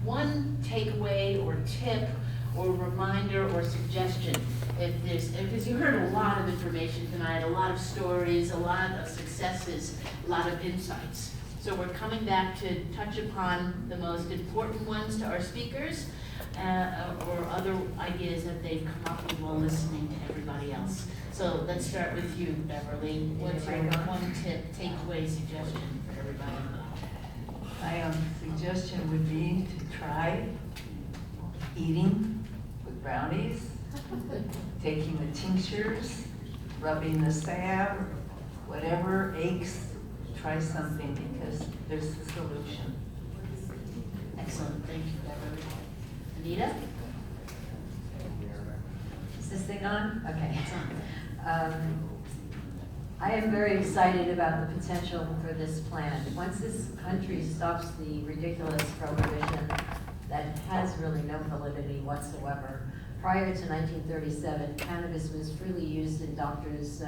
one takeaway or tip or reminder or suggestion, because you heard a lot of information tonight, a lot of stories, a lot of successes, a lot of insights. So we're coming back to touch upon the most important ones to our speakers, or other ideas that they've come up with while listening to everybody else. So let's start with you, Beverly. What's your one tip, takeaway, suggestion for everybody? My suggestion would be to try eating with brownies, taking the tinctures, rubbing the salve, whatever aches, try something because there's the solution. Excellent, thank you, Beverly. Anita? Is this thing on? Okay. It's on. I am very excited about the potential for this plan. Once this country stops the ridiculous prohibition that has really no validity whatsoever. Prior to 1937, cannabis was freely used in doctors'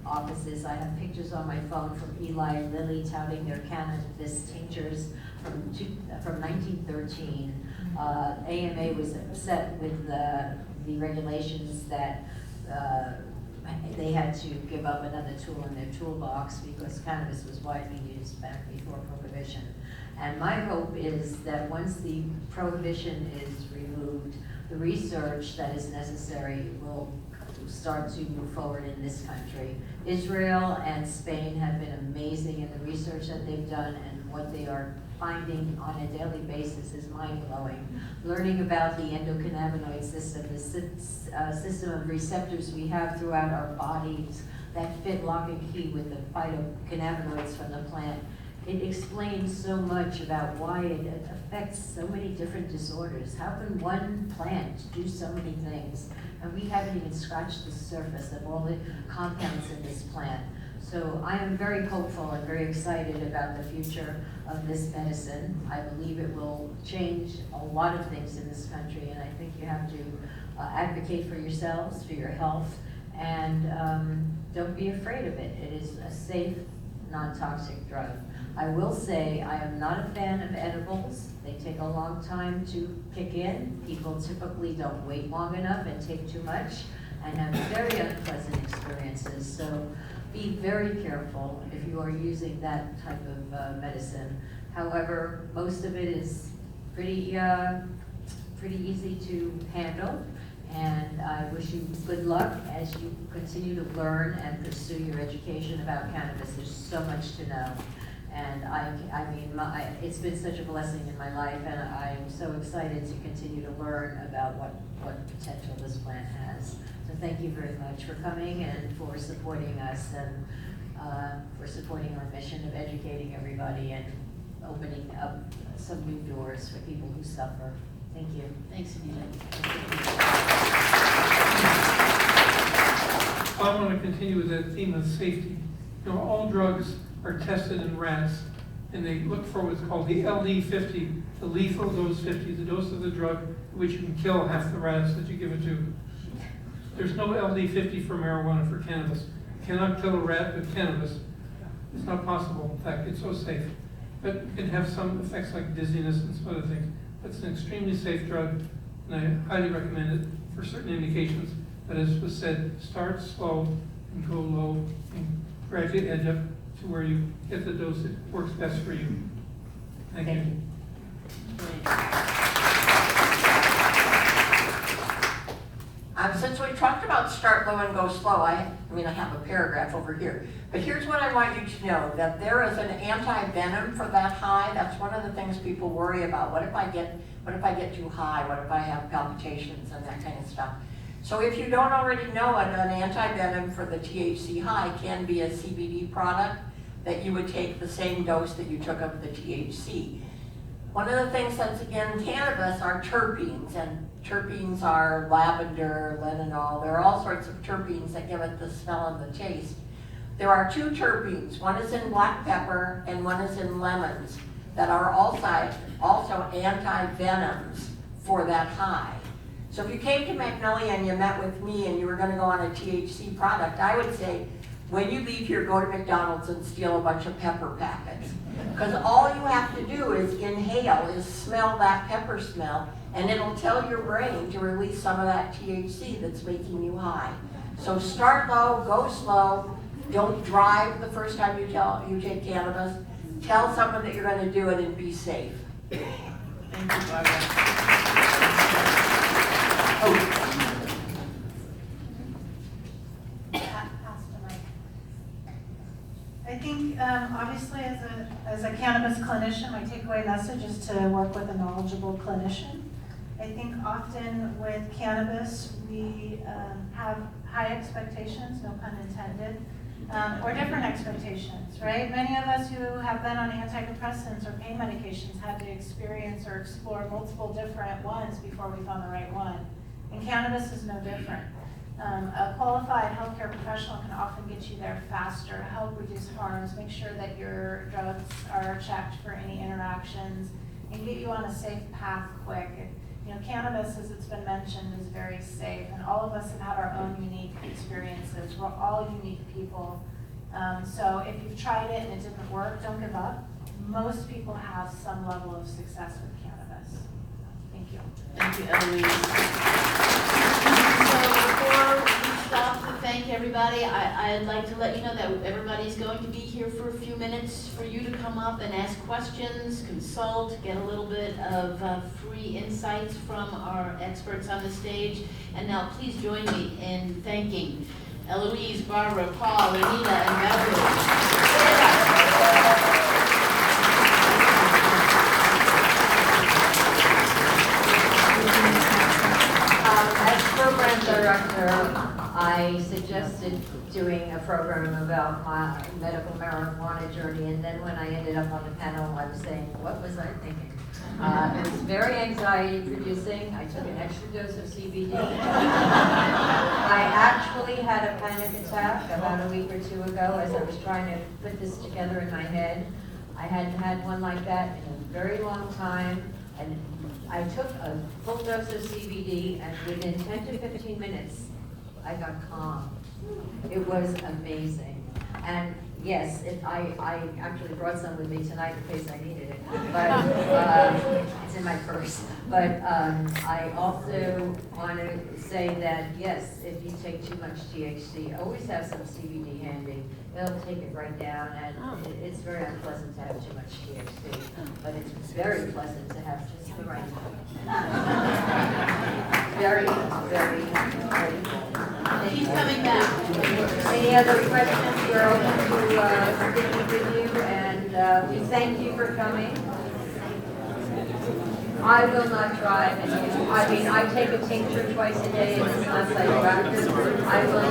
offices. I have pictures on my phone from Eli and Lilly touting their cannabis tinctures from 1913. AMA was upset with the regulations that they had to give up another tool in their toolbox because cannabis was widely used back before prohibition. And my hope is that once the prohibition is removed, the research that is necessary will start to move forward in this country. Israel and Spain have been amazing in the research that they've done, and what they are finding on a daily basis is mind-blowing. Learning about the endocannabinoid system, the system of receptors we have throughout our bodies that fit lock and key with the phytocannabinoids from the plant. It explains so much about why it affects so many different disorders. How can one plant do so many things? And we haven't even scratched the surface of all the compounds in this plant. So I am very hopeful and very excited about the future of this medicine. I believe it will change a lot of things in this country, and I think you have to advocate for yourselves, for your health, and don't be afraid of it. It is a safe, non-toxic drug. I will say I am not a fan of edibles. They take a long time to kick in. People typically don't wait long enough and take too much and have very unpleasant experiences. So be very careful if you are using that type of medicine. However, most of it is pretty easy to handle. And I wish you good luck as you continue to learn and pursue your education about cannabis. There's so much to know. And I mean, it's been such a blessing in my life, and I'm so excited to continue to learn about what potential this plant has. So thank you very much for coming and for supporting us and for supporting our mission of educating everybody and opening up some new doors for people who suffer. Thank you. Thanks, Anita. I want to continue with that theme of safety. You know, all drugs are tested in rats, and they look for what's called the LD50, the lethal dose 50, the dose of the drug which you can kill half the rats that you give it to. There's no LD50 for marijuana, for cannabis. You cannot kill a rat with cannabis. It's not possible. In fact, it's so safe. But it can have some effects like dizziness and some other things. It's an extremely safe drug, and I highly recommend it for certain indications. But as was said, start slow and go low and gradually edge up to where you get the dose that works best for you. Thank you. Since we talked about start low and go slow, I mean, I have a paragraph over here. But here's what I want you to know, that there is an anti-venom for that high. That's one of the things people worry about. What if I get too high? What if I have palpitations and that kind of stuff? So if you don't already know it, an anti-venom for the THC high can be a CBD product that you would take the same dose that you took of the THC. One of the things that's in cannabis are terpenes, and terpenes are lavender, lenanol. There are all sorts of terpenes that give it the smell and the taste. There are two terpenes. One is in black pepper and one is in lemons that are also anti-venoms for that high. So if you came to Magnolia and you met with me and you were going to go on a THC product, I would say, when you leave here, go to McDonald's and steal a bunch of pepper packets. Because all you have to do is inhale, is smell that pepper smell, and it'll tell your brain to release some of that THC that's making you high. So start low, go slow. Don't drive the first time you take cannabis. Tell someone that you're going to do it and be safe. Thank you, Barbara. Pass the mic. I think, obviously, as a cannabis clinician, my takeaway message is to work with a knowledgeable clinician. I think often with cannabis, we have high expectations, no pun intended, or different expectations, right? Many of us who have been on antidepressants or pain medications had to experience or explore multiple different ones before we found the right one. And cannabis is no different. A qualified healthcare professional can often get you there faster, help reduce harms, make sure that your drugs are checked for any interactions, and get you on a safe path quick. You know, cannabis, as it's been mentioned, is very safe, and all of us have had our own unique experiences. We're all unique people. So if you've tried it and it didn't work, don't give up. Most people have some level of success with cannabis. Thank you. Thank you, Eloise. So before we stop to thank everybody, I'd like to let you know that everybody's going to be here for a few minutes for you to come up and ask questions, consult, get a little bit of free insights from our experts on the stage. And now please join me in thanking Eloise, Barbara, Paul, Anita, and Beverly. As program director, I suggested doing a program about my medical marijuana journey, and then when I ended up on the panel, I was saying, what was I thinking? It was very anxiety producing. I took an extra dose of CBD. I actually had a panic attack about a week or two ago as I was trying to put this together in my head. I hadn't had one like that in a very long time. And I took a full dose of CBD, and within 10 to 15 minutes, I got calm. It was amazing. And yes, I actually brought some with me tonight in case I needed it, but it's in my purse. But I also want to say that, yes, if you take too much THC, always have some CBD handy. It'll take it right down, and it's very unpleasant to have too much THC, but it's very pleasant to have just the right amount. Very, very, very. He's coming back. Any other questions? We're open to speaking with you, and we thank you for coming. I will not drive, and I mean, I take a tincture twice a day, and it's not psychoactive. I will